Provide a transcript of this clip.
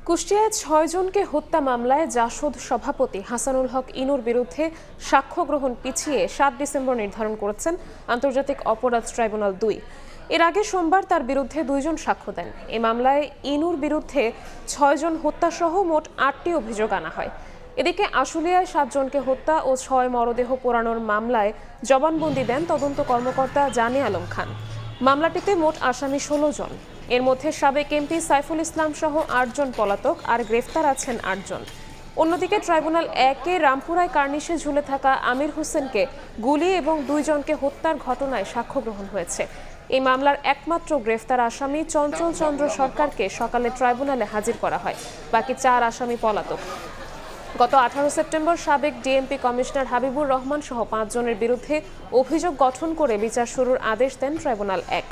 কুষ্টিয়ায় ৬ জনকে হত্যা মামলায় জাসদ সভাপতি হাসানুল হক ইনুর বিরুদ্ধে সাক্ষ্য গ্রহণ পিছিয়ে ৭ ডিসেম্বর নির্ধারণ করেছেন আন্তর্জাতিক অপরাধ ট্রাইব্যুনাল ২। এর আগে সোমবার তার বিরুদ্ধে ২ জন সাক্ষ্য দেন। এ মামলায় ইনুর বিরুদ্ধে ৬ জন হত্যাসহ মোট ৮টি অভিযোগ আনা হয়। এদিকে আশুলিয়ায় ৭ জনকে হত্যা ও ৬ মরদেহ পোড়ানোর মামলায় জবানবন্দি দেন তদন্ত কর্মকর্তা জানে আলম খান। মামলাটিতে মোট আসামি ১৬ জন। এর মধ্যে সাবেক এমপি সাইফুল ইসলাম সহ ৮ জন পলাতক, আর গ্রেফতার আছেন ৮ জন। অন্যদিকে ট্রাইব্যুনাল ১-এ রামপুরায় কার্নিশে ঝুলে থাকা আমির হোসেনকে গুলি এবং ২ জনকে হত্যার ঘটনায় সাক্ষ্য গ্রহণ হয়েছে। এই মামলার একমাত্র গ্রেফতার আসামি চঞ্চল চন্দ্র সরকারকে সকালে ট্রাইব্যুনালে হাজির করা হয়। বাকি ৪ আসামি পলাতক। গত ১৮ সেপ্টেম্বর সাবেক ডিএমপি কমিশনার হাবিবুর রহমান সহ ৫ জনের বিরুদ্ধে অভিযোগ গঠন করে বিচার শুরুর আদেশ দেন ট্রাইব্যুনাল ১।